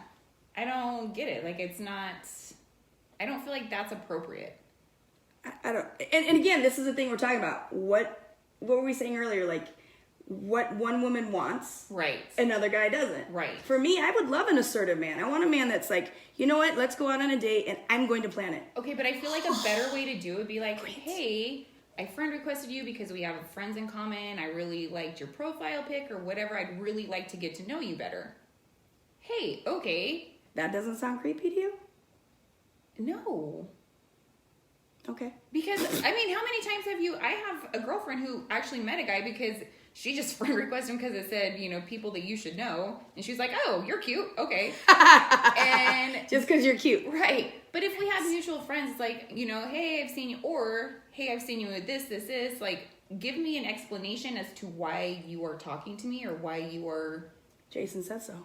I don't get it. It's not, I don't feel like that's appropriate. I don't, and again, this is the thing we're talking about. What were we saying earlier? What one woman wants, Right. another guy doesn't. Right. For me, I would love an assertive man. I want a man that's you know what? Let's go out on a date, and I'm going to plan it. Okay, but I feel like a better way to do it would be hey, I friend requested you because we have friends in common. I really liked your profile pic or whatever. I'd really like to get to know you better. Hey, okay. That doesn't sound creepy to you? No. Okay. Because, how many times I have a girlfriend who actually met a guy because she just friend requested him because it said, people that you should know. And she's like, oh, you're cute. Okay. And just because you're cute. Right. But if we have mutual friends, hey, I've seen you, or hey, I've seen you with this. Give me an explanation as to why you are talking to me or why you are. Jason said so.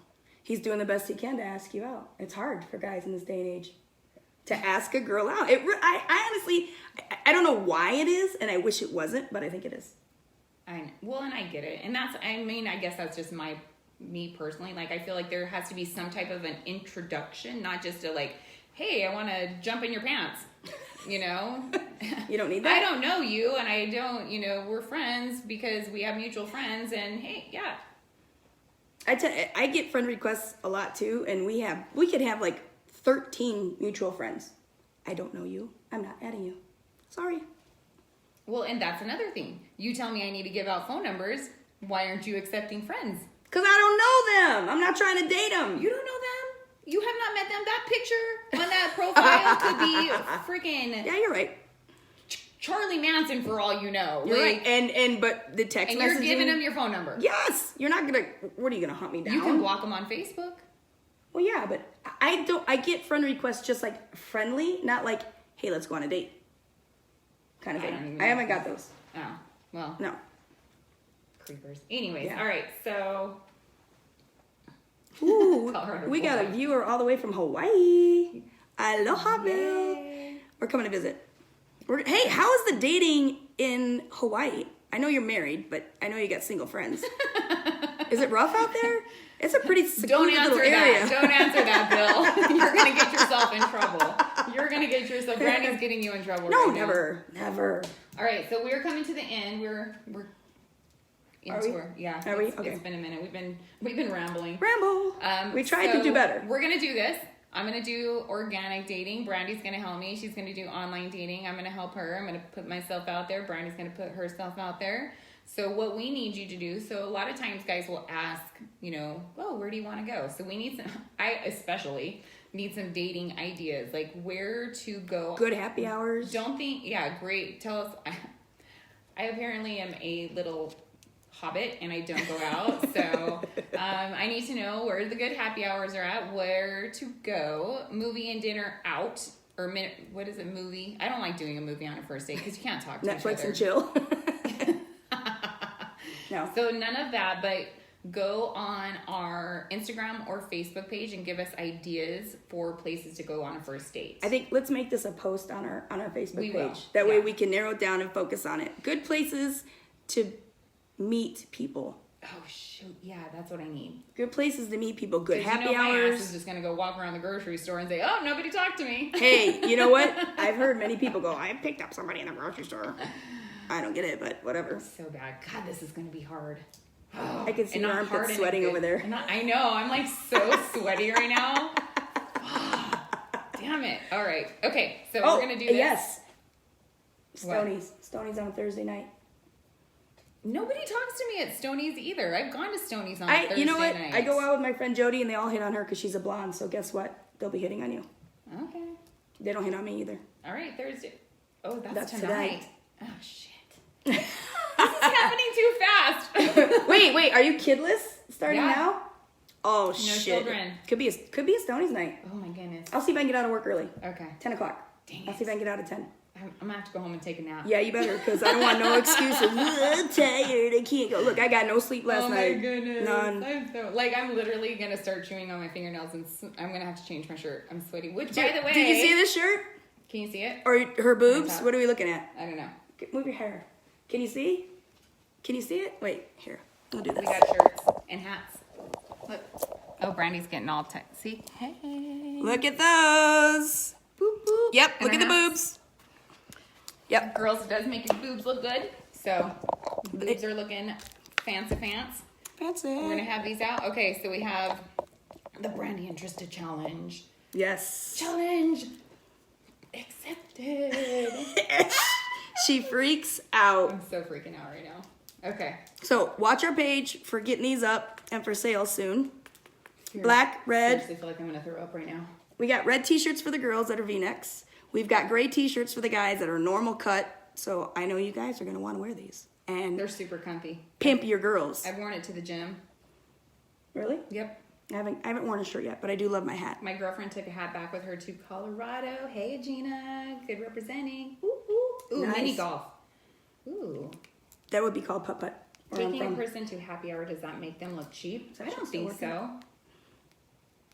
He's doing the best he can to ask you out. It's hard for guys in this day and age to ask a girl out. I honestly, I don't know why it is, and I wish it wasn't, but I think it is. And I get it. And I guess that's just me personally. I feel like there has to be some type of an introduction, not just a hey, I want to jump in your pants, You don't need that? I don't know you, and I don't, we're friends because we have mutual friends, and hey, yeah. I get friend requests a lot too, and we could have 13 mutual friends. I don't know you. I'm not adding you. Sorry. Well, and that's another thing. You tell me I need to give out phone numbers. Why aren't you accepting friends? Because I don't know them. I'm not trying to date them. You don't know them? You have not met them? That picture on that profile could be freaking Yeah, you're right. Charlie Manson for all you know. You're right. And but the text and messaging. you're giving them your phone number. Yes. You're not gonna. What are you gonna hunt me down? You can block them on Facebook. Well, yeah, but I don't. I get friend requests just like friendly, not like, hey, let's go on a date. Kind of thing. I haven't got those. Oh, well. No. Creepers. Anyways, Yeah. all right, so. Ooh, Colorado we got a boy. viewer all the way from Hawaii. Aloha, Bill. Yay. We're coming to visit. Hey, how is the dating in Hawaii? I know you're married, but I know you got single friends. Is it rough out there? It's a pretty secluded little area. Don't answer that, Bill. You're gonna get yourself in trouble. You're gonna get yourself. Brandon's getting you in trouble. No, right now. never. All right, so we're coming to the end. We're into we? our yeah. Are we? It's Okay. been a minute. We've been rambling. Ramble. We tried to so do better. We're gonna do this. I'm gonna do organic dating. Brandy's gonna help me. She's gonna do online dating. I'm gonna help her. I'm gonna put myself out there. Brandy's gonna put herself out there. So what we need you to do, so a lot of times guys will ask, oh, where do you want to go? So we need some, I especially need some dating ideas, like where to go. Good happy hours. Great. Tell us. I apparently am a little hobbit and I don't go out. So I need to know where the good happy hours are at, where to go, movie and dinner out, or what is it, movie? I don't like doing a movie on a first date because you can't talk to each Netflix other. and chill. No. So none of that, but go on our Instagram or Facebook page and give us ideas for places to go on a first date. I think let's make this a post on our Facebook We page. will. That way Yeah. we can narrow it down and focus on it. Good places to meet people. Oh shoot, yeah, that's what I need. Good places to meet people. Good 'Cause happy my ass is hours. just gonna go walk around the grocery store and say, "Oh, nobody talked to me." Hey, you know what? I've heard many people go, I picked up somebody in the grocery store. I don't get it, but whatever. So bad. God, this is gonna be hard. I can see And your not hard armpits in a sweating good- over there. I know. I'm like so sweaty right now. Damn it. All right. Okay. So we're gonna do this. Yes. What? Stoney's on Thursday night. Nobody talks to me at Stoney's either. I've gone to Stoney's on Thursday You know what? night. I go out with my friend Jody and they all hit on her because she's a blonde. So guess what? They'll be hitting on you. Okay. They don't hit on me either. All right. Thursday. Oh, that's That's tonight. tonight. Oh shit. This is happening too fast. Wait, are you kidless starting Yeah. now? Oh shit. children. Could be a Stoney's night. Oh my goodness. I'll see if I can get out of work early. Okay. 10 o'clock. Dang I'll it. see if I can get out at 10. I'm gonna have to go home and take a nap. Yeah, you better, because I don't want no excuses. I'm tired. I can't go. Look, I got no sleep last night. Oh my goodness. None. I'm literally gonna start chewing on my fingernails and I'm gonna have to change my shirt. I'm sweaty. Which, by the way, Did you see this shirt? Can you see it? Or her boobs? top. What are we looking at? I don't know. Move your hair. Can you see? Can you see it? Wait, here. We'll do this. We got shirts and hats. Look. Oh, Brandy's getting all tech. See? Hey. Look at those. Boop, boop. Yep, And look at our the hats. boobs. Yep. Girls, it does make your boobs look good. So, boobs are looking fancy pants. That's it. We're gonna have these out. Okay, so we have the Brandy Interested Challenge. Yes. Challenge accepted. She freaks out. I'm so freaking out right now. Okay. So watch our page for getting these up and for sale soon. Here. Black, red. I feel like I'm gonna throw up right now. We got red t-shirts for the girls that are V-necks. We've got gray t-shirts for the guys that are normal cut. So I know you guys are going to want to wear these. And They're super comfy. pimp your girls. I've worn it to the gym. Really? Yep. I haven't worn a shirt yet, but I do love my hat. My girlfriend took a hat back with her to Colorado. Hey, Gina. Good representing. Ooh, ooh. Ooh, Nice. mini golf. Ooh. That would be called putt-putt. where I'm Taking a from. person to happy hour, does that make them look cheap? Is that I don't shit still think so.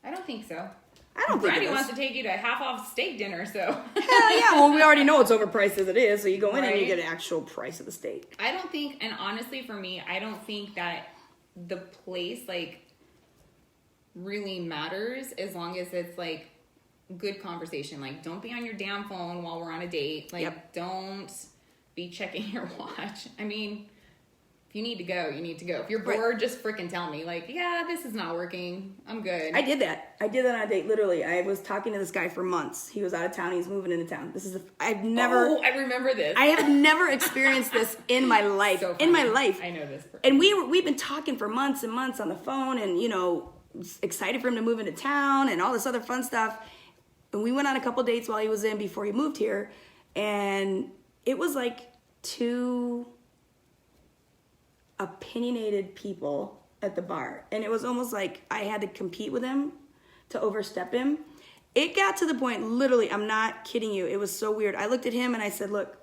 I don't think so. I don't think Brandy it is. wants to take you to a half-off steak dinner, so. Hell yeah, well, we already know it's overpriced as it is, so you go in and you Right. get an actual price of the steak. I don't think, and honestly for me, I don't think that the place, really matters as long as it's, good conversation. Don't be on your damn phone while we're on a date. Yep. Don't be checking your watch. I mean, If you need to go, you need to go. If you're bored, just freaking tell me. Like, yeah, this is not working. I'm good. I did that on a date. Literally, I was talking to this guy for months. He was out of town. He's moving into town. I've never. Oh, I remember this. I have never experienced this in my life. So funny. In my life, I know this. And we've been talking for months and months on the phone, and excited for him to move into town and all this other fun stuff. And we went on a couple dates while he was in before he moved here, and it was like two opinionated people at the bar, and it was almost like I had to compete with him to overstep him. It got to the point, literally, I'm not kidding you, it was so weird. I looked at him and I said, look,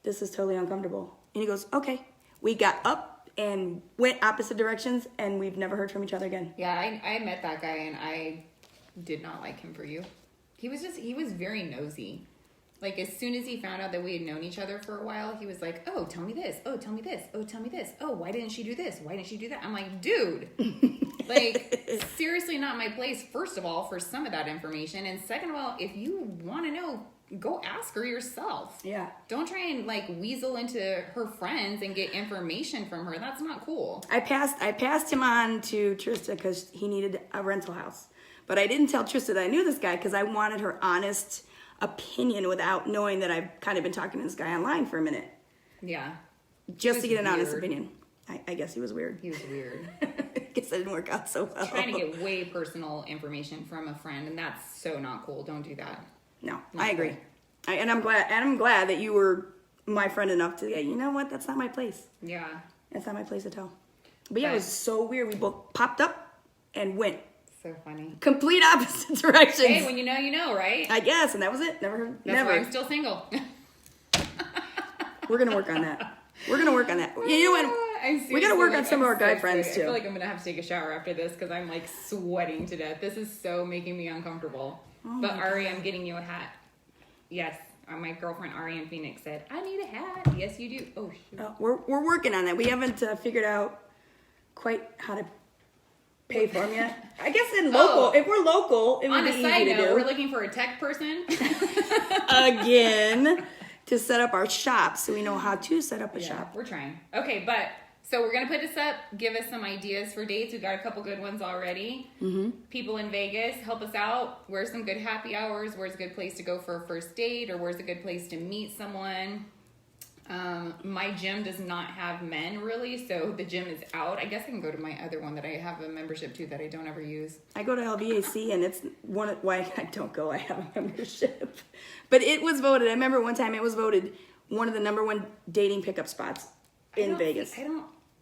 this is totally uncomfortable. And he goes, okay. We got up and went opposite directions, and we've never heard from each other again. Yeah, I met that guy, and I did not like him for you. He was very nosy. Like, as soon as he found out that we had known each other for a while, he was like, oh, tell me this. Oh, tell me this. Oh, tell me this. Oh, why didn't she do this? Why didn't she do that? I'm like, dude, like, seriously not my place, first of all, for some of that information. And second of all, if you want to know, go ask her yourself. Yeah. Don't try and, like, weasel into her friends and get information from her. That's not cool. I passed him on to Trista because he needed a rental house. But I didn't tell Trista that I knew this guy because I wanted her honest opinion without knowing that I've kind of been talking to this guy online for a minute. Yeah. Just to get an honest opinion. I guess he was weird. He was weird. I guess that didn't work out so well. Trying to get way personal information from a friend, and that's so not cool. Don't do that. No, I agree. And I'm glad that you were my friend enough to get, you know what, that's not my place. Yeah. That's not my place to tell. But yeah, it was so weird. We both popped up and went. So funny. Complete opposite directions. Hey, when you know, right? I guess, and that was it. Never. That's why I'm still single. We're gonna work on that. You know what? We gotta work on some of our guy friends too. I feel like I'm gonna have to take a shower after this because I'm like sweating to death. This is so making me uncomfortable. But Ari, I'm getting you a hat. Yes, my girlfriend Ari in Phoenix said, I need a hat. Yes, you do. Oh, shoot. We're working on that. We haven't figured out quite how to pay for them yet. I guess if we're local, it would be easy to do. On a side note, we're looking for a tech person. Again, to set up our shop so we know how to set up a shop. We're trying. Okay, but so we're going to put this up. Give us some ideas for dates. We've got a couple good ones already. Mm-hmm. People in Vegas, help us out. Where's some good happy hours? Where's a good place to go for a first date? Or where's a good place to meet someone? My gym does not have men really, so the gym is out. I guess I can go to my other one that I have a membership to that I don't ever use. I go to LVAC, and it's why I don't go. I have a membership, but it was voted. I remember one time it was voted one of the #1 dating pickup spots in Vegas.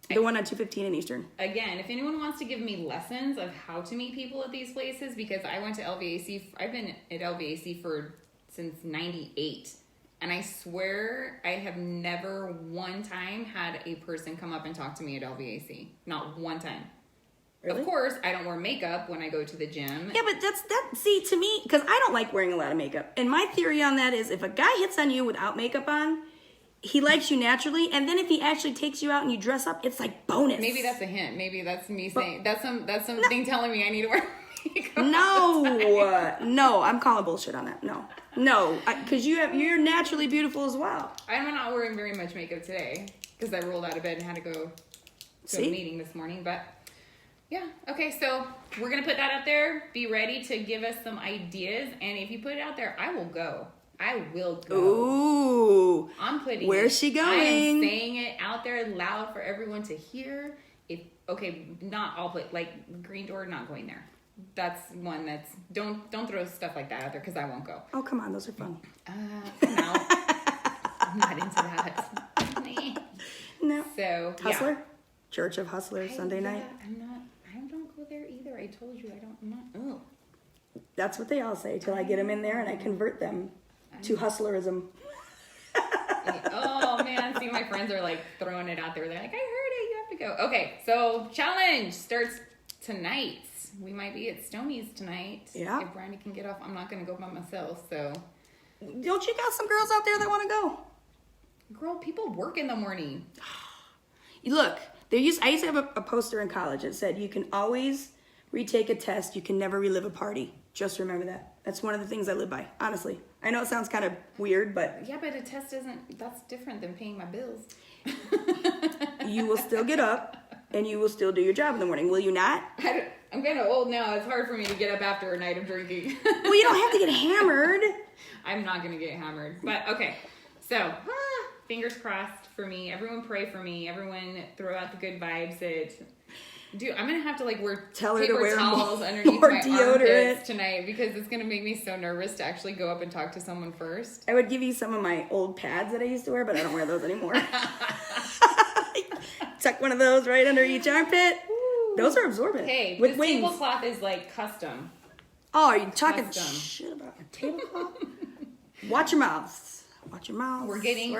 The one on 215 in Eastern. Again, if anyone wants to give me lessons of how to meet people at these places, because I went to LVAC, I've been at LVAC since '98. And I swear I have never one time had a person come up and talk to me at LVAC. Not one time. Really? Of course, I don't wear makeup when I go to the gym. Yeah, but see, to me, because I don't like wearing a lot of makeup. And my theory on that is if a guy hits on you without makeup on, he likes you naturally. And then if he actually takes you out and you dress up, it's like bonus. Maybe that's a hint. Maybe that's me saying, that's something telling me I need to wear makeup. No, I'm calling bullshit on that. No, because you're naturally beautiful as well. I'm not wearing very much makeup today because I rolled out of bed and had to go to a meeting this morning. But yeah, okay, so we're going to put that out there. Be ready to give us some ideas. And if you put it out there, I will go. I will go. Ooh. I'm putting Where's she going? I am saying it out there loud for everyone to hear. Not all play, like Green Door, not going there. That's one that's don't throw stuff like that out there because I won't go. Oh, come on, those are fun. No, I'm not into that. No. So Hustler, yeah. Church of Hustlers, Sunday night. I don't go there either. I told you I'm not. That's what they all say till I get them in there and I convert them to hustlerism. Oh man, see, my friends are like throwing it out there. They're like, I heard it. You have to go. Okay, so challenge starts tonight. We might be at Stoney's tonight. Yeah. If Brandy can get off, I'm not going to go by myself, so. Don't you got some girls out there that want to go? Girl, people work in the morning. Look, I used to have a poster in college that said you can always retake a test, you can never relive a party. Just remember that. That's one of the things I live by, honestly. I know it sounds kind of weird, but. Yeah, but a test that's different than paying my bills. you will still get up and you will still do your job in the morning. Will you not? I'm kind of old now. It's hard for me to get up after a night of drinking. Well, you don't have to get hammered. I'm not going to get hammered. But, okay. So, fingers crossed for me. Everyone pray for me. Everyone throw out the good vibes. Dude, I'm going to have to, like, wear paper towels underneath my armpits tonight because it's going to make me so nervous to actually go up and talk to someone first. I would give you some of my old pads that I used to wear, but I don't wear those anymore. Tuck one of those right under each armpit. Ooh. Those are absorbent. Hey, with this wings. tablecloth is, like, custom. Oh, are you talking shit about a tablecloth? Watch your mouths. Watch your mouths. We're getting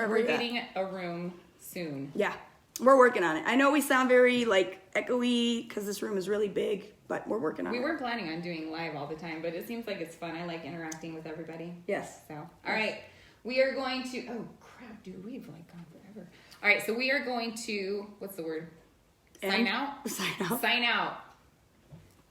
a room soon. Yeah. We're working on it. I know we sound very, like, echoey because this room is really big, but we're working on it. We weren't planning on doing live all the time, but it seems like it's fun. I like interacting with everybody. Yes. So, all right. We are going to... Oh, crap, dude. We've, like, gone forever. All right, so we are going to... What's the word? Sign out? Sign out. Sign out.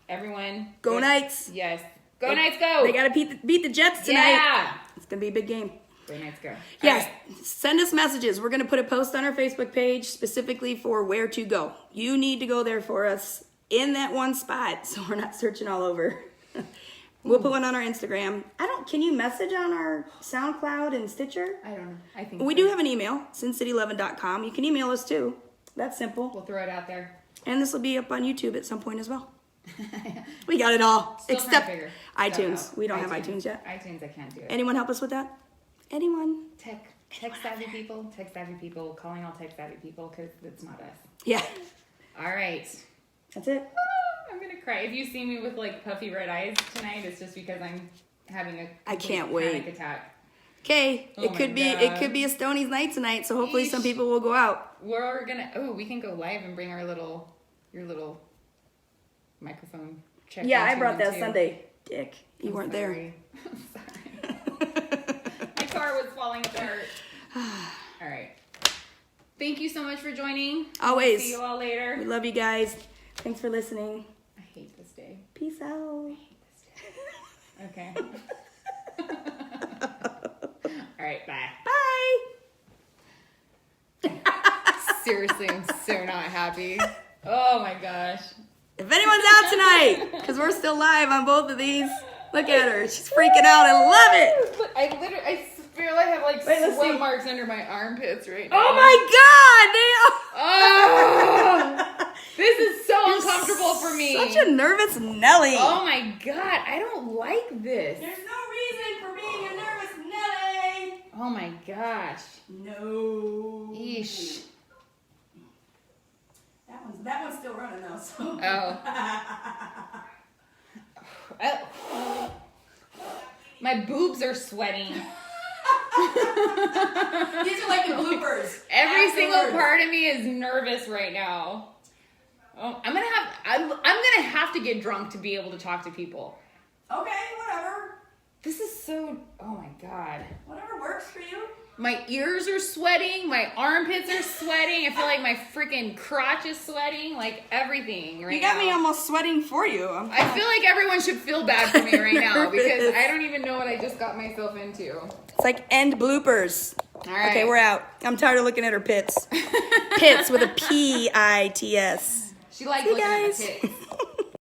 Everyone. Go Knights. Yes. Go Knights, go. They got to beat the Jets tonight. Yeah. It's going to be a big game. Go Knights, go. Yes. Right. Send us messages. We're going to put a post on our Facebook page specifically for where to go. You need to go there for us in that one spot so we're not searching all over. We'll put one on our Instagram. Can you message on our SoundCloud and Stitcher? I don't know. I think we do have an email, sincity11.com. You can email us too. That's simple. We'll throw it out there. And this will be up on YouTube at some point as well. We got it all. Still except iTunes. We don't have iTunes yet. iTunes, I can't do it. Anyone help us with that? Anyone? Tech savvy people, calling all tech savvy people because it's not us. Yeah. All right. That's it. I'm going to cry. If you see me with like puffy red eyes tonight, it's just because I'm having a I can't wait. panic attack. Okay, it could be a Stoney's night tonight, so hopefully some people will go out. We can go live and bring your little microphone check. Yeah, I brought that Sunday. Dick, you weren't there. I'm sorry. My car was falling apart. All right. Thank you so much for joining. Always. See you all later. We love you guys. Thanks for listening. I hate this day. Peace out. I hate this day. Okay. All right, bye. Bye. Seriously, I'm so not happy. Oh my gosh. If anyone's out tonight, because we're still live on both of these, look at her. She's freaking out. I love it. I feel like I have like sweat marks under my armpits right now. Oh my God. Oh, this is so uncomfortable for me. Such a nervous Nelly. Oh my God. I don't like this. There's no reason for being a nervous Nelly. Oh my gosh. No. Yeesh. That one's still running though. So. Oh. My boobs are sweating. These are like the bloopers. Every single part of me is nervous right now. Oh, I'm gonna have to get drunk to be able to talk to people. Okay, whatever. This is so. Oh my God. Whatever works for you. My ears are sweating. My armpits are sweating. I feel like my freaking crotch is sweating. Like everything right now. You got me almost sweating for you. I feel like everyone should feel bad for me right now because I don't even know what I just got myself into. It's like end bloopers. All right. Okay, we're out. I'm tired of looking at her pits. Pits with a P-I-T-S. She likes looking at the pits.